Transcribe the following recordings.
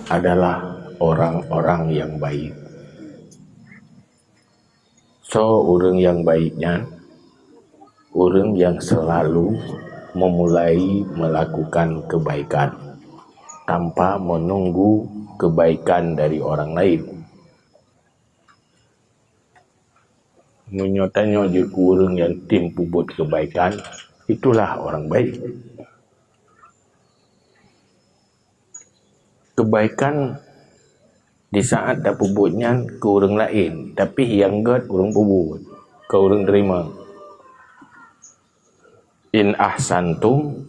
adalah orang-orang yang baik. So, orang yang baiknya, orang yang selalu memulai melakukan kebaikan tanpa menunggu kebaikan dari orang lain. Menyotanya je orang yang timpu buat kebaikan, itulah orang baik. Kebaikan di saat tak pubutnya ke orang lain, tapi yang God orang pubut, ke orang terima. In ahsantum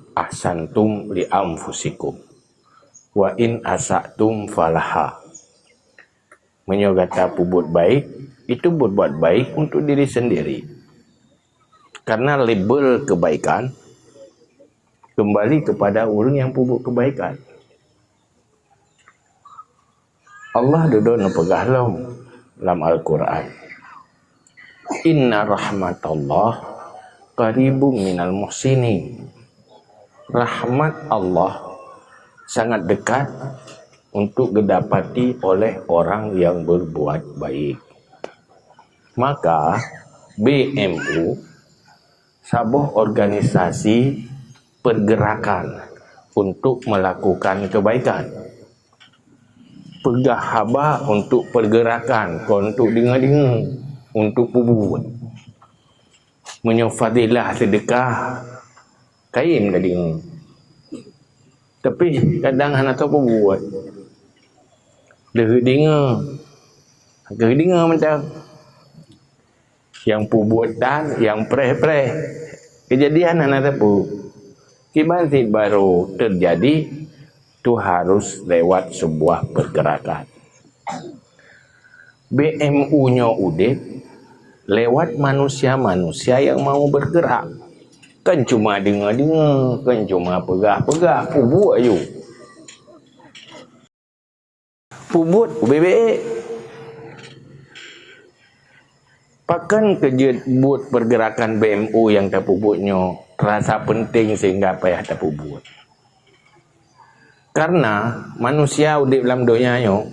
li anfusikum wa in asatum falaha. Menyogata pubut baik, itu berbuat baik untuk diri sendiri. Karena label kebaikan kembali kepada orang yang pubut kebaikan. Allah duduk nepegah dalam Al-Quran. Inna rahmatallah qaribum minal muhsinin. Rahmat Allah sangat dekat untuk didapati oleh orang yang berbuat baik. Maka BMU sebuah organisasi pergerakan untuk melakukan kebaikan. Pegah haba untuk pergerakan, untuk dengar-dengar, untuk pubut. Menyofadilah sedekah, kain dah dengar. Tapi kadang anak tahu pubut. Dengar macam yang pubutan, yang preh-preh. Kejadian anak tahu. Kibansi baru terjadi, itu harus lewat sebuah pergerakan. BMU-nya udip lewat manusia-manusia yang mau bergerak. Kan cuma dengar-dengar, kan cuma pegah-pegah, pubut aja. Pubut, bebek. Pakan kerja buat pergerakan BMU yang tak pubutnya rasa penting sehingga payah tak pubut. Karena manusia udip dalam dunianya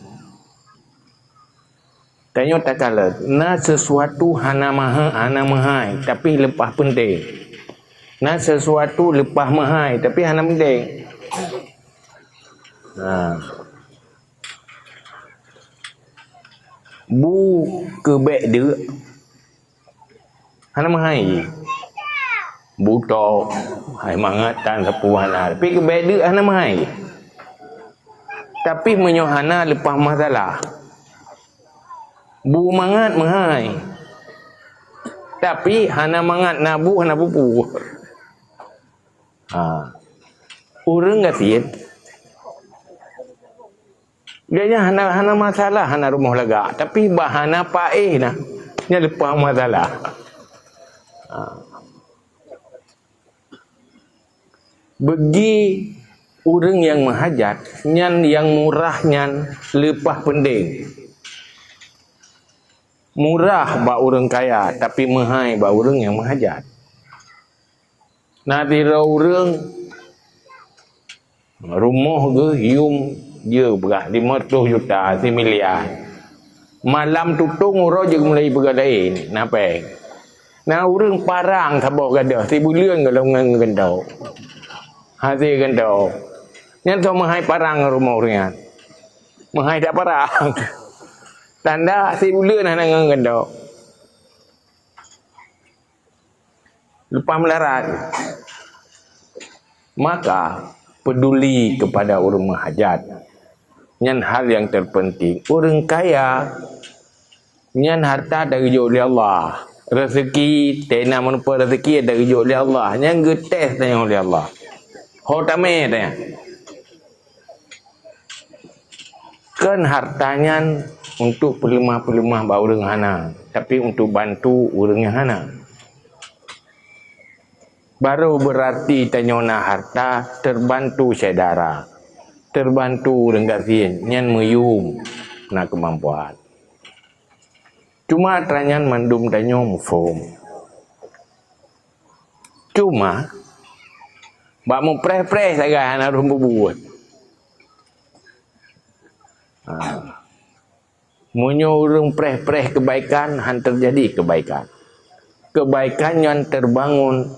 tanya tak kala na sesuatu hana mahai tapi lepas penting. Na sesuatu lepas mahai tapi hana penting. Bu kebek dia hana mahai. Buto hai mangatan sepuhana tapi kebek dia hana mahai. Tapi menyohana lepas masalah. Bu mangat mahai. Tapi hana mangat nabu hana pupu. Orang gatin. Dia hana masalah hana rumah lega. Tapi bahana paeh nah. Nya lepas masalah. Bagi orang yang menghajat, nyan yang murah nyan lepas pending. Murah bak orang kaya, tapi mahai bak orang yang menghajat. Nanti orang rumah ke hium dia berah 50 juta, 1 miliar. Malam tutung orang je mulai bergadain, napeng. Nah orang parang tabok gadah, 1 bulan kalau ngendau. Hasil gendau. Yang tu mahai parang rumah orang. Mahai tak parang. Tanda si bulan nak gendau. Lepas melarat. Maka peduli kepada orang menghajat. Yang hal yang terpenting. Orang kaya. Yang harta dari oleh Allah. Rezeki, tena menupa rezeki dari oleh Allah. Yang getes dari oleh Allah. Hotame tanya. Kan hartanya untuk pelemah-pelemah bau orang hana, tapi untuk bantu orang yang hana. Baru berarti tanyona harta terbantu saudara, terbantu orang gasin, nyan meyum nak kemampuan. Cuma tranyan mandum tanyo mufum. Cuma Bak mu preh-preh sagai hana rum buat. Munyo urang preh-preh kebaikan, han terjadi kebaikan. Kebaikan yang terbangun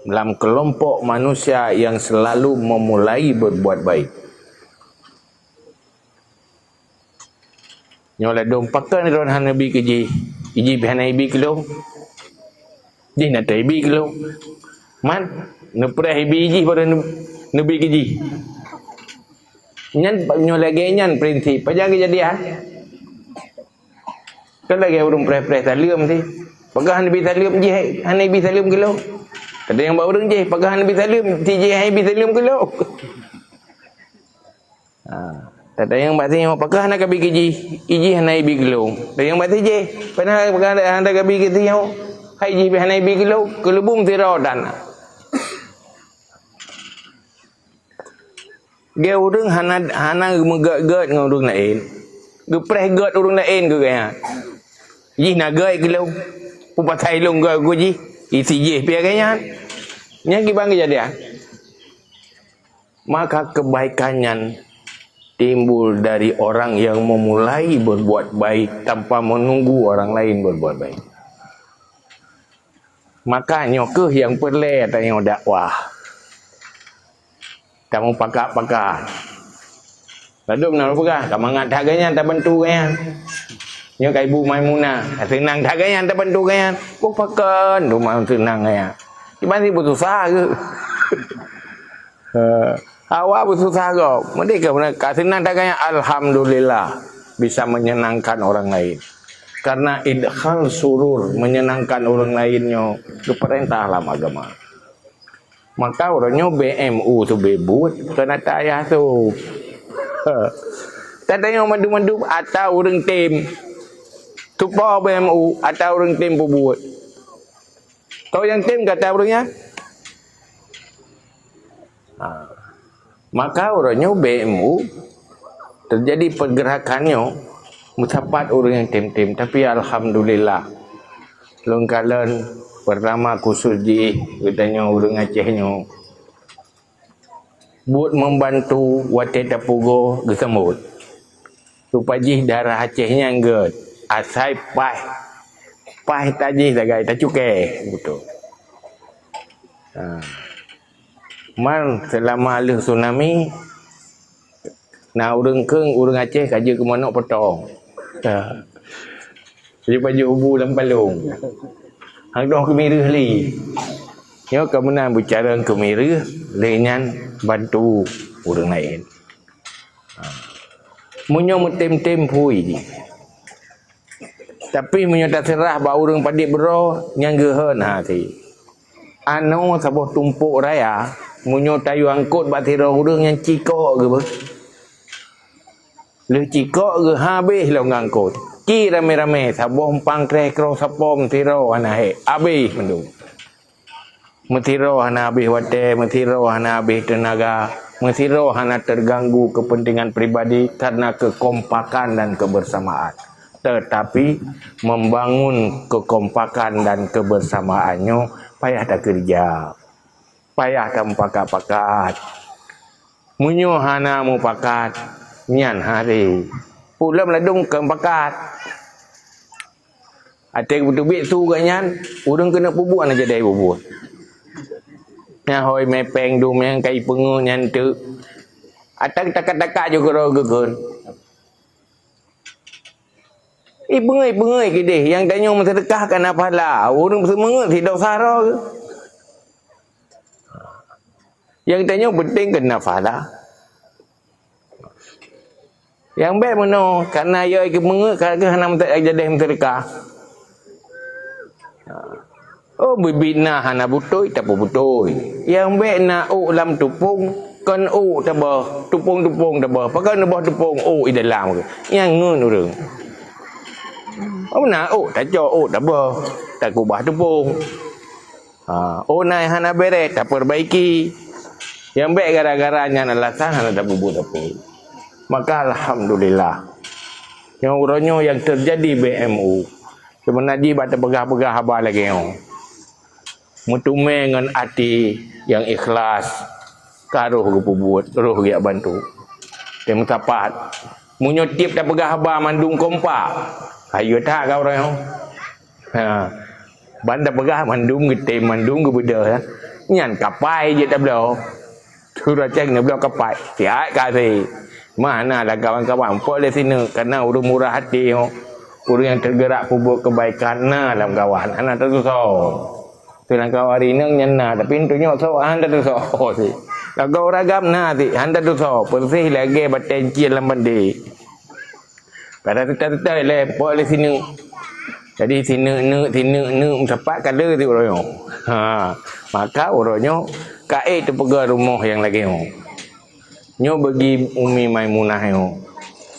dalam kelompok manusia yang selalu memulai berbuat baik. Nyola dong pakan ron hanabi keji. Iji hanabi kilo. Di na taibi kilo. Man nepreh biji pada nabi keji. Nyan nyola genyan prinsip pajang kejadian. Kan lagi urung preh-preh talium ti. Pagah nabi talium je hanabi talium kilo. Ada yang bawa urang je pagah nabi talium ti je hanabi talium kilo. Tak ada yang batin yang pakah nak kabi keji iji hanai bi kilo. Tak yang batin je pernah pakah anda kabi keji yang hai ji hanai bi kilo kelubung tira dan. Dia urang hana megak-gak dengan urang lain. Gepreh gat urang lain ke kaya. Ji nak gat kilo. Upatai long gat ku ji. Isi je pia kaya. Nya ki bang kejadian. Maka kebaikannya timbul dari orang yang memulai berbuat baik tanpa menunggu orang lain berbuat baik. Makanya ke yang perle tanya dakwah. Kamu pakak-pakak. Lalu benar pakak. Kamu ngat harganya tak bantu kaya. Nyo kai Ibu Maimunah. Senang harganya tak bantu kaya. Kok pakan rumah senang kaya. Gimana sih susah ke? Awak bersusah kau. Mereka benar senang dagangnya alhamdulillah bisa menyenangkan orang lain. Karena idkhal surur menyenangkan orang lainnya itu perintah dalam agama. Maka orangnya BMU tu bebut kena tayah tu. Tadanya madu-madu atau orang tim tupa BMU atau orang tim bebut. Kau yang tim kata orangnya? Maka orangnya BMU terjadi pergerakannya mencapat orang yang tim-tim. Tapi alhamdulillah lengkalan pertama khusus di katanya orang Acehnya buat membantu wate tapugo gesembut supaya darah Acehnya enggak asai pai taji sagai tacuke betul. Man selama ada tsunami nah urang keng urang Aceh kerja ke mana potong. Jadi baju ubu dalam palung. Hang doh kemirih li. Nyo ke mana bicara kemirih lenyan bantu urang lain. Munyo mutim-tim pui. Tapi munyo tak serah ba urang padik bero nyang geun hati. Ano saboh tumpuk raya munyo tayu angkut batira urang yang cikok ke ba. Le cikok ke habis lo ngangkut. Ki rame-rame saboh pang krekro sapom tiro anahe. Habis mendu. Metiro hana habis wate, metiro hana habis tenaga, metiro hana terganggu kepentingan pribadi karena kekompakan dan kebersamaan. Tetapi membangun kekompakan dan kebersamaannya payah tak kerja. Payah tak pakat-pakat. Munyo hana mu pakat nyan hari. Pulam ladung kempakat. Atek betul-betul tu kat nyan, urang kena pubuan aja dai bubuh. Nya hoi mepeng du yang kai pengu nyan tu. Atak takak-takak juga ro gegun. Bengai ke deh yang tanya mensedekah kan apa lah. Urang semua tidak dosa ro ke. Yang tanya penting kena pahala. Yang baik mana karena ya ke mengu kerana hana jadi sedekah. Oh bibina hana butoi tak butoi. Yang baik nak lam tupung kan tabah tupung tabah. Pakai nabah tupung di dalam ke. Yang ngun urang. Oh nak tak jo tabah. Tak kubah tupung. Naik hana beret tak perbaiki. Yang baik gara-garanya alasan hana tak bubut apa. Maka alhamdulillah. Yang urangnya yang terjadi BMU. Sebenarnya bata pegah-pegah haba lagi yang. Mutume dengan hati yang ikhlas. Karuh ke pubut, roh dia bantu. Dia mutapat. Munyo tip dah pegah habar mandung kompak. Ayo tak kau orang. Ha. Banda pegah mandung getem mandung ke beda ya. Nyan kapai je tak belau. Tu racang nak belau kapai. Tiat kasih. Mana lah kawan-kawan pok di sini karena urang murah hati urang yang tergerak pubuk kebaikan nah dalam kawan. Anak tu tu nak kau hari ni nyana tapi pintunya so anda tu sih. Kau ragam na ti anda tu bersih lagi batenci dalam mandi. Pada tetap lepok di sini. Jadi sini tepat kala tu orang. Ha, maka orangnya kae tu pergi rumah yang lagi. Nyo bagi Umi Maimunah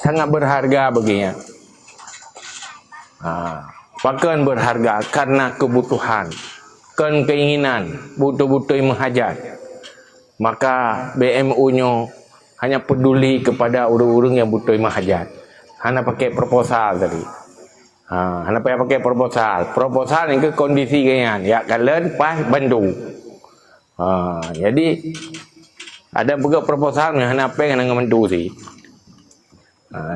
sangat berharga baginya. Ha, bahkan berharga karena kebutuhan, kan keinginan, butuh-butuh menghajat. Maka BMU-nya hanya peduli kepada orang-orang yang butuh menghajat. Hana pakai proposal tadi. Hana pakai proposal. Proposal ni ke kondisi ganyan. Ya kalian pas bantu. Jadi ada juga proposal ni hana peng dengan bantu sih.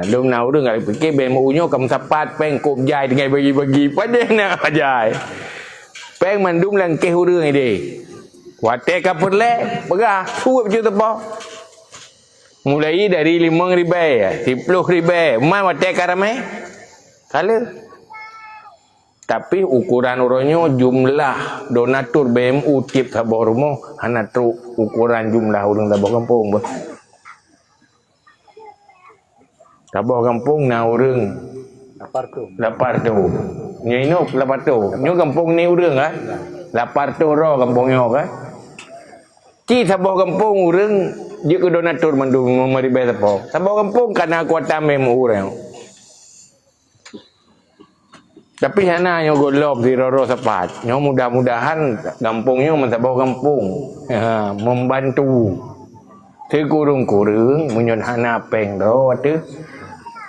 Dom nak orang kali fikir BMU-nya kamu sapat peng kop jai dengan bagi-bagi pada nak jai. Peng mandum langkeh orang ini. Wate kapur le, pegah, suap je tepa. Mulai dari 5,000, 10,000, mai wate karamai. Kala. Tapi ukuran orangnya jumlah donatur BMU tiap sabah rumah hana tru ukuran jumlah orang sabah kampung bah. Sabah kampung na orang lapar tu. Nya ino lapar tu. Nyo kampung ni orang ah. Lapar tu ro kampungnya kan. Ki sabah kampung orang dia ke donatur mandung memberi apa. Sabah kampung karena kuatan BMU orang. Tapi hana yang golok di roro sepat. Yang mudah-mudahan kampungnya sabah kampung membantu. Sekurung-kurung munyon hana peng do tu.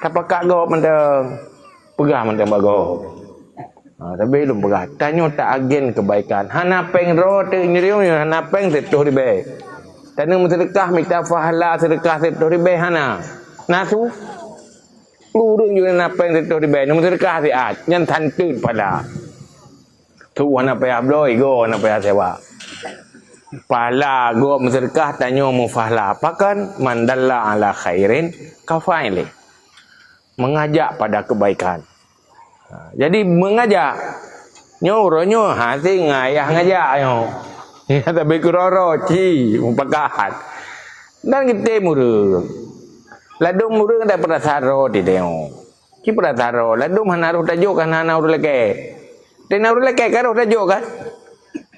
Tapakak go mentang pegah mentang bago. Tapi belum pegah. Tanya tak agen kebaikan. Hana peng ro tu nyeriu hana peng setuh ribe. Tanya sedekah minta pahala sedekah setuh ribe hana. Nasu urang juga nak peng setuh ribe. Nak sedekah siat. Nyan tantut pada. Tu hana payah bloi go hana payah sewa. Pahala go sedekah tanya mu pahala. Pakan mandalla ala khairin kafaili. Mengajak pada kebaikan. Jadi mengajak nyo hati ngayah ngajak nyo. Ya tapi kuroro ci mupakahat. Dan kita murung. Ladum murung ada perasaro di deo. Ki perasaro ladum hanaru tajuk kan hanaru leke. Tenaru leke karo tajuk kan.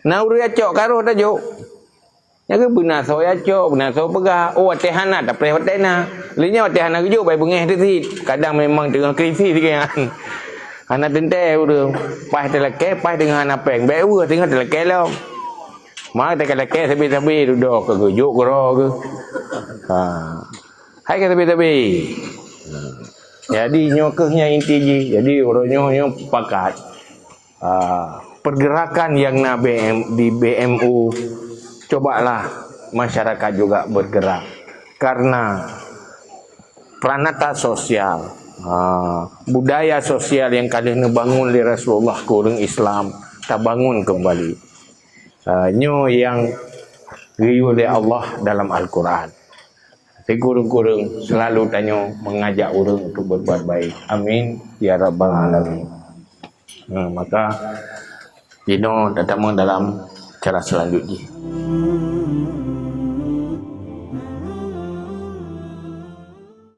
Nauru ya cok karo tajuk. Ya ke benar so ya cok, benar so pegah. Oh tehana tak boleh tena. Linya tehana kejo bai bengeh tu. Kadang memang tengah krisis kan. Anak tente udah pas teleke pas dengan anak peng bewa tengah teleke lo. Mak teleke sabi-sabi duduk ke gejuk gero ke. Hai ke sabi-sabi. Jadi nyokehnya inti ji. Jadi orangnya pakat. Pergerakan yang na di BMU cobalah masyarakat juga bergerak karena peranata sosial. Budaya sosial yang kalian bangun di Rasulullah kurang Islam tak bangun kembali. Nyo yang riu oleh Allah dalam Al-Quran. Kurung-kurung selalu tanya mengajak orang untuk berbuat baik. Amin ya rabbal alamin. Maka Dino datang dalam cara selanjutnya.